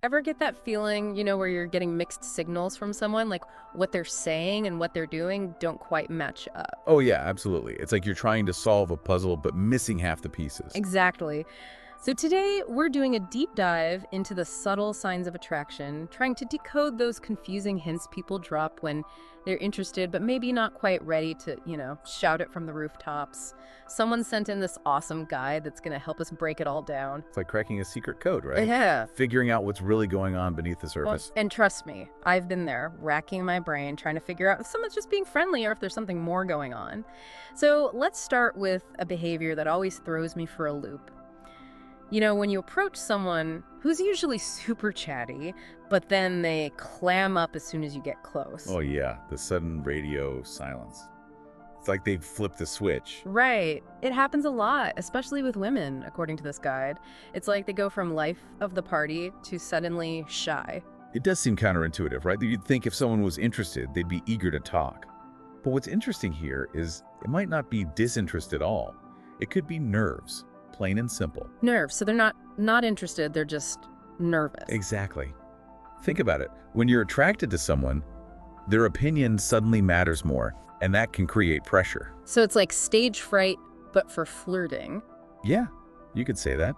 Ever get that feeling, where you're getting mixed signals from someone, like what they're saying and what they're doing don't quite match up? Oh yeah, absolutely. It's like you're trying to solve a puzzle but missing half the pieces. Exactly. So today we're doing a deep dive into the subtle signs of attraction, trying to decode those confusing hints people drop when they're interested but maybe not quite ready to, shout it from the rooftops. Someone sent in this awesome guide that's going to help us break it all down. It's like cracking a secret code, right? Yeah. Figuring out what's really going on beneath the Well, surface. and trust me, I've been there, racking my brain, trying to figure out if someone's just being friendly or if there's something more going on. So let's start with a behavior that always throws me for a loop. When you approach someone who's usually super chatty, but then they clam up as soon as you get close. Oh yeah, the sudden radio silence. It's like they've flipped the switch. Right. It happens a lot, especially with women, according to this guide. It's like they go from life of the party to suddenly shy. It does seem counterintuitive, right? That you'd think if someone was interested, they'd be eager to talk. But what's interesting here is it might not be disinterest at all. It could be nerves, plain and simple. Nerves. So they're not interested, they're just nervous. Exactly. Think about it. When you're attracted to someone, their opinion suddenly matters more, and that can create pressure. So it's like stage fright, but for flirting. Yeah, you could say that.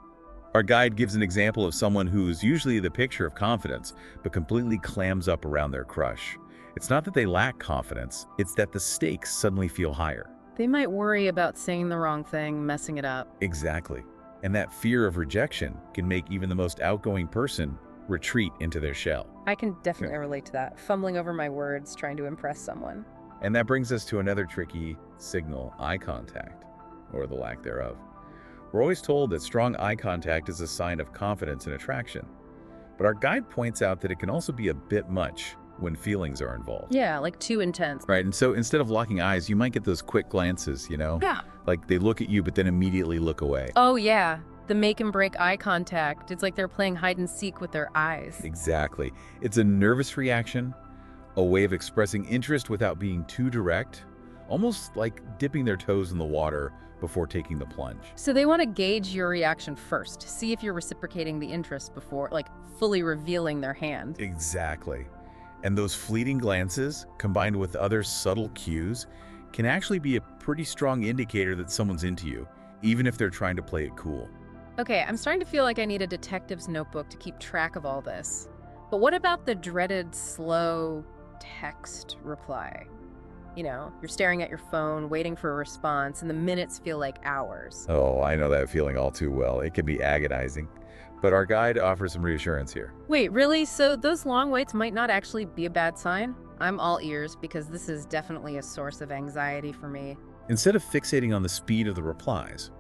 Our guide gives an example of someone who's usually the picture of confidence, but completely clams up around their crush. It's not that they lack confidence, it's that the stakes suddenly feel higher. They might worry about saying the wrong thing, messing it up. Exactly. And that fear of rejection can make even the most outgoing person retreat into their shell. I can definitely relate to that. Fumbling over my words, trying to impress someone. And that brings us to another tricky signal, eye contact, or the lack thereof. We're always told that strong eye contact is a sign of confidence and attraction. But our guide points out that it can also be a bit much when feelings are involved. Yeah, like too intense. Right, and so instead of locking eyes, you might get those quick glances, Yeah. Like they look at you but then immediately look away. Oh, yeah. The make and break eye contact. It's like they're playing hide and seek with their eyes. Exactly. It's a nervous reaction, a way of expressing interest without being too direct, almost like dipping their toes in the water before taking the plunge. So they want to gauge your reaction first, see if you're reciprocating the interest before, like, fully revealing their hand. Exactly. And those fleeting glances, combined with other subtle cues, can actually be a pretty strong indicator that someone's into you, even if they're trying to play it cool. Okay, I'm starting to feel like I need a detective's notebook to keep track of all this. But what about the dreaded slow text reply? You're staring at your phone, waiting for a response, and the minutes feel like hours. Oh, I know that feeling all too well. It can be agonizing. But our guide offers some reassurance here. Wait, really? So those long waits might not actually be a bad sign? I'm all ears because this is definitely a source of anxiety for me. Instead of fixating on the speed of the replies,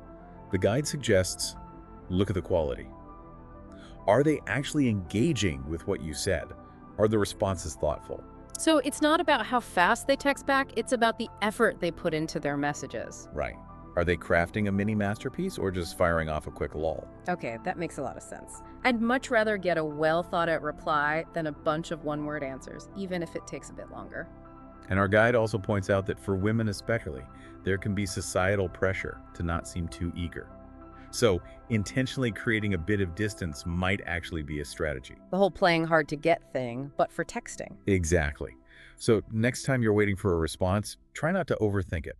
the guide suggests, look at the quality. Are they actually engaging with what you said? Are the responses thoughtful? So it's not about how fast they text back, it's about the effort they put into their messages. Right. Are they crafting a mini masterpiece or just firing off a quick lull? Okay, that makes a lot of sense. I'd much rather get a well-thought-out reply than a bunch of one-word answers, even if it takes a bit longer. And our guide also points out that for women especially, there can be societal pressure to not seem too eager. So intentionally creating a bit of distance might actually be a strategy. The whole playing hard to get thing, but for texting. Exactly. So next time you're waiting for a response, try not to overthink it.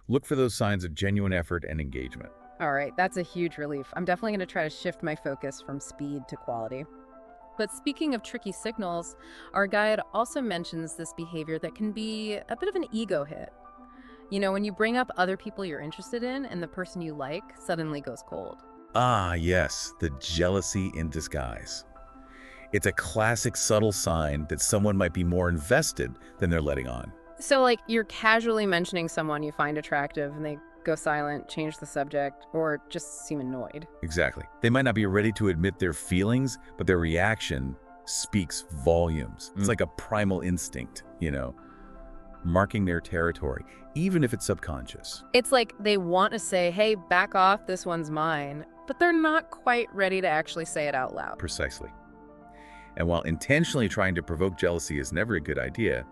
Look for those signs of genuine effort and engagement. All right, that's a huge relief. I'm definitely going to try to shift my focus from speed to quality. But speaking of tricky signals, our guide also mentions this behavior that can be a bit of an ego hit. When you bring up other people you're interested in and the person you like suddenly goes cold. Ah, yes, the jealousy in disguise. It's a classic subtle sign that someone might be more invested than they're letting on. So, like, you're casually mentioning someone you find attractive and they go silent, change the subject, or just seem annoyed. Exactly. They might not be ready to admit their feelings, but their reaction speaks volumes. It's like a primal instinct, marking their territory, even if it's subconscious. It's like they want to say, hey, back off, this one's mine, but they're not quite ready to actually say it out loud. Precisely. And while intentionally trying to provoke jealousy is never a good idea,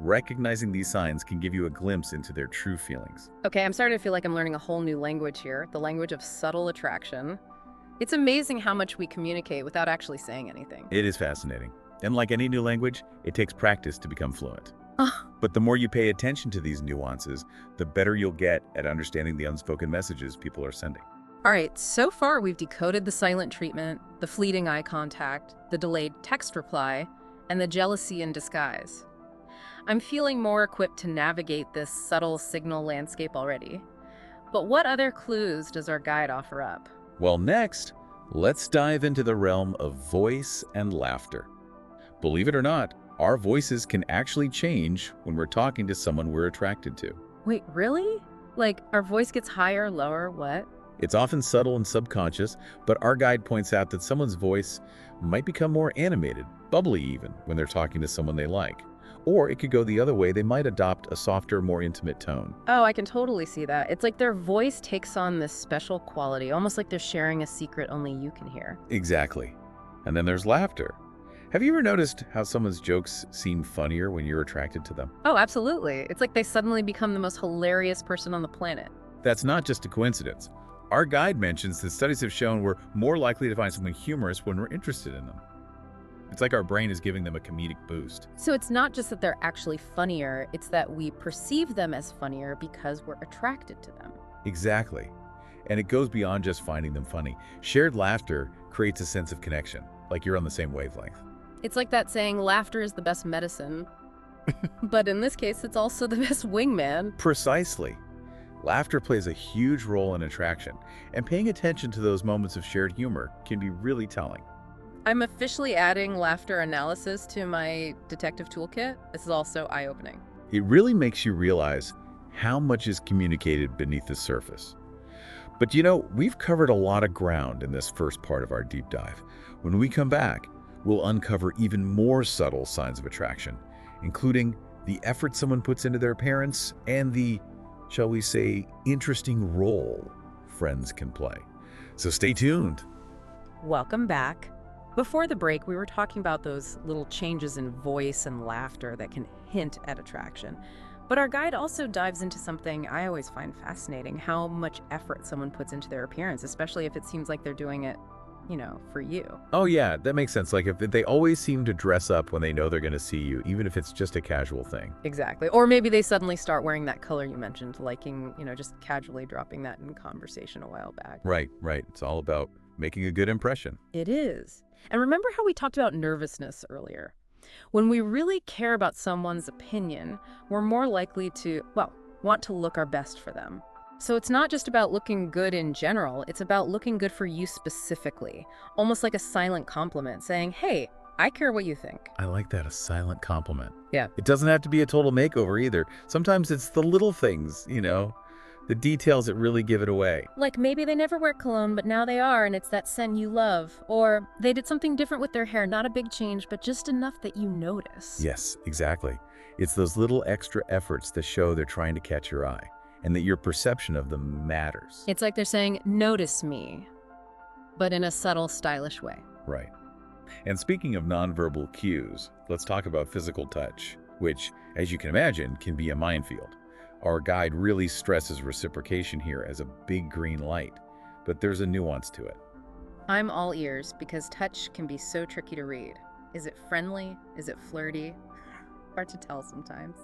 recognizing these signs can give you a glimpse into their true feelings. Okay, I'm starting to feel like I'm learning a whole new language here, the language of subtle attraction. It's amazing how much we communicate without actually saying anything. It is fascinating. And like any new language, it takes practice to become fluent. Ah, But the more you pay attention to these nuances, the better you'll get at understanding the unspoken messages people are sending. all right, so far we've decoded the silent treatment, the fleeting eye contact, the delayed text reply, and the jealousy in disguise. I'm feeling more equipped to navigate this subtle signal landscape already. But what other clues does our guide offer up? Well, next, let's dive into the realm of voice and laughter. Believe it or not, our voices can actually change when we're talking to someone we're attracted to. Wait, really? Like, our voice gets higher, lower, what? It's often subtle and subconscious, but our guide points out that someone's voice might become more animated, bubbly even, when they're talking to someone they like. Or it could go the other way, they might adopt a softer, more intimate tone. Oh, I can totally see that. It's like their voice takes on this special quality, almost like they're sharing a secret only you can hear. Exactly. And then there's laughter. Have you ever noticed how someone's jokes seem funnier when you're attracted to them? Oh, absolutely. It's like they suddenly become the most hilarious person on the planet. That's not just a coincidence. Our guide mentions that studies have shown we're more likely to find someone humorous when we're interested in them. It's like our brain is giving them a comedic boost. So it's not just that they're actually funnier, it's that we perceive them as funnier because we're attracted to them. Exactly. And it goes beyond just finding them funny. Shared laughter creates a sense of connection, like you're on the same wavelength. It's like that saying, laughter is the best medicine. But in this case, it's also the best wingman. Precisely. Laughter plays a huge role in attraction, and paying attention to those moments of shared humor can be really telling. I'm officially adding laughter analysis to my detective toolkit. This is also eye-opening. It really makes you realize how much is communicated beneath the surface. But you know, we've covered a lot of ground in this first part of our deep dive. When we come back, we'll uncover even more subtle signs of attraction, including the effort someone puts into their appearance and the, shall we say, interesting role friends can play. So stay tuned. Welcome back. Before the break, we were talking about those little changes in voice and laughter that can hint at attraction. But our guide also dives into something I always find fascinating, how much effort someone puts into their appearance, especially if it seems like they're doing it, for you. Oh yeah, that makes sense. Like if they always seem to dress up when they know they're going to see you, even if it's just a casual thing. Exactly. Or maybe they suddenly start wearing that color you mentioned, liking, just casually dropping that in conversation a while back. Right. It's all about making a good impression. It is. And remember how we talked about nervousness earlier? When we really care about someone's opinion, we're more likely to, want to look our best for them. So it's not just about looking good in general, it's about looking good for you specifically, almost like a silent compliment saying, hey, I care what you think. I like that, a silent compliment. Yeah. It doesn't have to be a total makeover either. Sometimes it's the little things, the details that really give it away. Like maybe they never wear cologne, but now they are, and it's that scent you love. Or they did something different with their hair, not a big change, but just enough that you notice. Yes, exactly. It's those little extra efforts that show they're trying to catch your eye and that your perception of them matters. It's like they're saying, notice me, but in a subtle, stylish way. Right. And speaking of nonverbal cues, let's talk about physical touch, which, as you can imagine, can be a minefield. Our guide really stresses reciprocation here as a big green light, but there's a nuance to it. I'm all ears because touch can be so tricky to read. Is it friendly? Is it flirty? Hard to tell sometimes.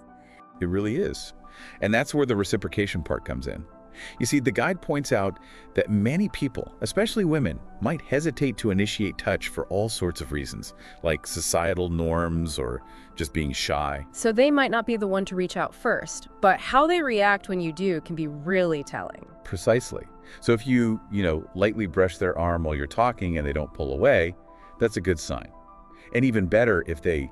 It really is. And that's where the reciprocation part comes in. You see, the guide points out that many people, especially women, might hesitate to initiate touch for all sorts of reasons, like societal norms or just being shy. So they might not be the one to reach out first, but how they react when you do can be really telling. Precisely. So if you, lightly brush their arm while you're talking and they don't pull away, that's a good sign. And even better if they,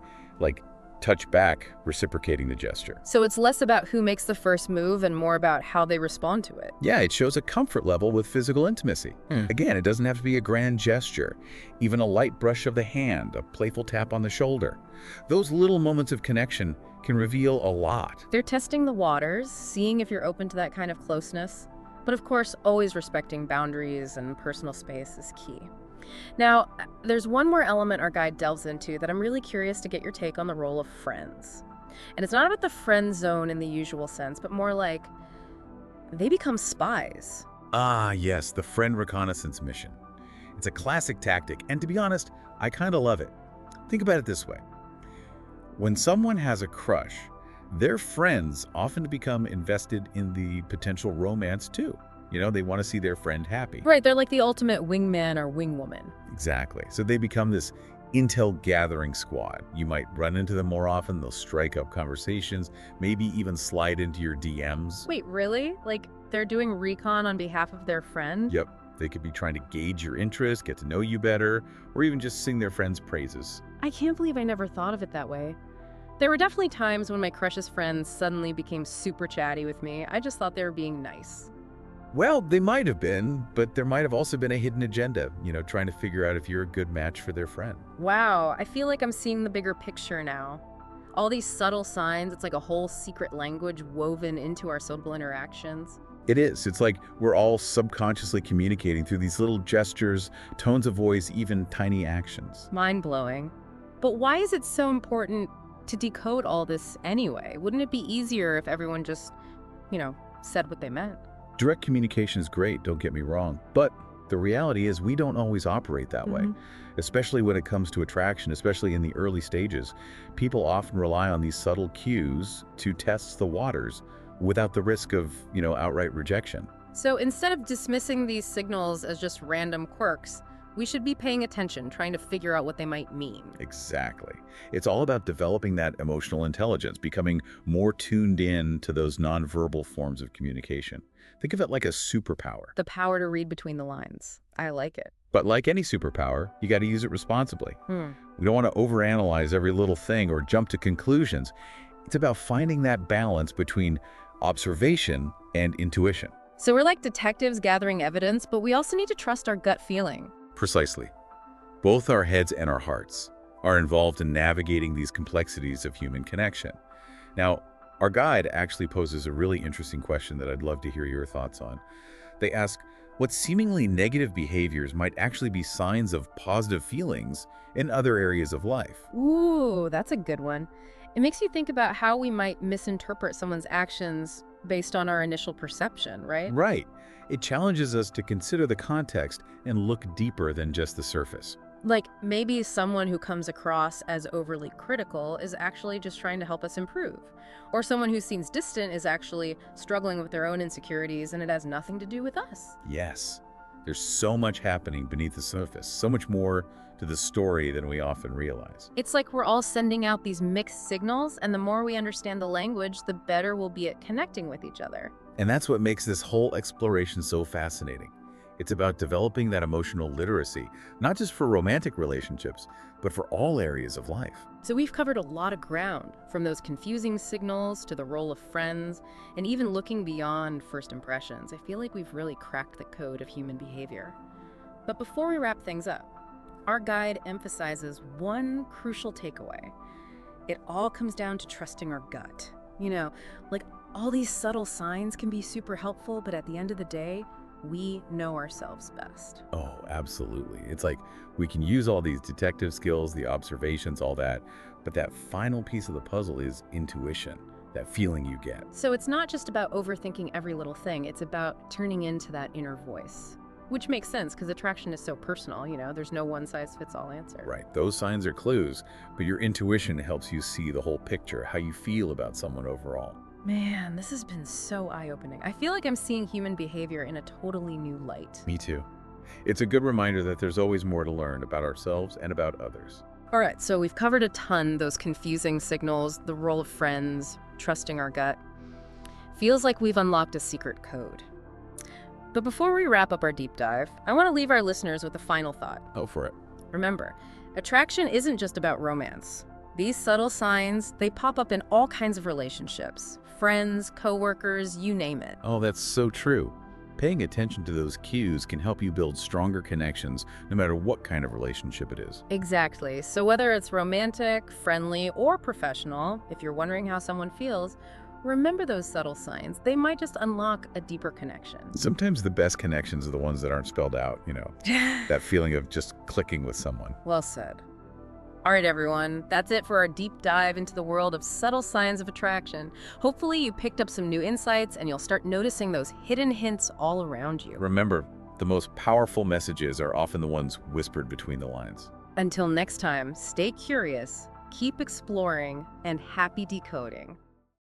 touch back, reciprocating the gesture. So it's less about who makes the first move and more about how they respond to it. Yeah, it shows a comfort level with physical intimacy. Again, it doesn't have to be a grand gesture. Even a light brush of the hand, a playful tap on the shoulder. Those little moments of connection can reveal a lot. They're testing the waters, seeing if you're open to that kind of closeness. But of course, always respecting boundaries and personal space is key. Now, there's one more element our guide delves into that I'm really curious to get your take on the role of friends. And it's not about the friend zone in the usual sense, but more like they become spies. Ah, yes, the friend reconnaissance mission. It's a classic tactic, and to be honest, I kind of love it. Think about it this way. When someone has a crush, their friends often become invested in the potential romance too. They want to see their friend happy. Right, they're like the ultimate wingman or wingwoman. Exactly. So they become this intel gathering squad. You might run into them more often. They'll strike up conversations, maybe even slide into your DMs. Wait, really? Like, they're doing recon on behalf of their friend? Yep. They could be trying to gauge your interest, get to know you better, or even just sing their friends' praises. I can't believe I never thought of it that way. There were definitely times when my crush's friends suddenly became super chatty with me. I just thought they were being nice. Well, they might have been, but there might have also been a hidden agenda, trying to figure out if you're a good match for their friend. Wow, I feel like I'm seeing the bigger picture now. All these subtle signs, it's like a whole secret language woven into our social interactions. It is. It's like we're all subconsciously communicating through these little gestures, tones of voice, even tiny actions. Mind-blowing. But why is it so important to decode all this anyway? Wouldn't it be easier if everyone just, said what they meant? Direct communication is great, don't get me wrong, but the reality is we don't always operate that way, especially when it comes to attraction, especially in the early stages. People often rely on these subtle cues to test the waters without the risk of, outright rejection. So instead of dismissing these signals as just random quirks, we should be paying attention, trying to figure out what they might mean. Exactly. It's all about developing that emotional intelligence, becoming more tuned in to those nonverbal forms of communication. Think of it like a superpower. The power to read between the lines. I like it. But like any superpower, you got to use it responsibly. We don't want to overanalyze every little thing or jump to conclusions. It's about finding that balance between observation and intuition. So we're like detectives gathering evidence, but we also need to trust our gut feeling. Precisely. Both our heads and our hearts are involved in navigating these complexities of human connection. Now, our guide actually poses a really interesting question that I'd love to hear your thoughts on. They ask, what seemingly negative behaviors might actually be signs of positive feelings in other areas of life? Ooh, that's a good one. It makes you think about how we might misinterpret someone's actions based on our initial perception, right? Right. It challenges us to consider the context and look deeper than just the surface. Like, maybe someone who comes across as overly critical is actually just trying to help us improve. Or someone who seems distant is actually struggling with their own insecurities and it has nothing to do with us. Yes. There's so much happening beneath the surface, so much more to the story than we often realize. It's like we're all sending out these mixed signals, and the more we understand the language, the better we'll be at connecting with each other. And that's what makes this whole exploration so fascinating. It's about developing that emotional literacy, not just for romantic relationships, but for all areas of life. So we've covered a lot of ground, from those confusing signals to the role of friends, and even looking beyond first impressions. I feel like we've really cracked the code of human behavior. But before we wrap things up, our guide emphasizes one crucial takeaway. It all comes down to trusting our gut. Like, all these subtle signs can be super helpful, but at the end of the day, we know ourselves best. Oh, absolutely. It's like we can use all these detective skills, the observations, all that, but that final piece of the puzzle is intuition, that feeling you get. So it's not just about overthinking every little thing, it's about turning into that inner voice. Which makes sense because attraction is so personal, there's no one-size-fits-all answer. Right, those signs are clues, but your intuition helps you see the whole picture, how you feel about someone overall. Man, this has been so eye-opening. I feel like I'm seeing human behavior in a totally new light. Me too. It's a good reminder that there's always more to learn about ourselves and about others. All right, so we've covered a ton, those confusing signals, the role of friends, trusting our gut. Feels like we've unlocked a secret code. But before we wrap up our deep dive, I want to leave our listeners with a final thought. Oh, for it. Remember, attraction isn't just about romance. These subtle signs, they pop up in all kinds of relationships. Friends, coworkers, you name it. Oh, that's so true. Paying attention to those cues can help you build stronger connections, no matter what kind of relationship it is. Exactly. So whether it's romantic, friendly, or professional, if you're wondering how someone feels, remember those subtle signs. They might just unlock a deeper connection. Sometimes the best connections are the ones that aren't spelled out, that feeling of just clicking with someone. Well said. All right, everyone, that's it for our deep dive into the world of subtle signs of attraction. Hopefully you picked up some new insights and you'll start noticing those hidden hints all around you. Remember, The most powerful messages are often the ones whispered between the lines. Until next time, stay curious, keep exploring, and happy decoding.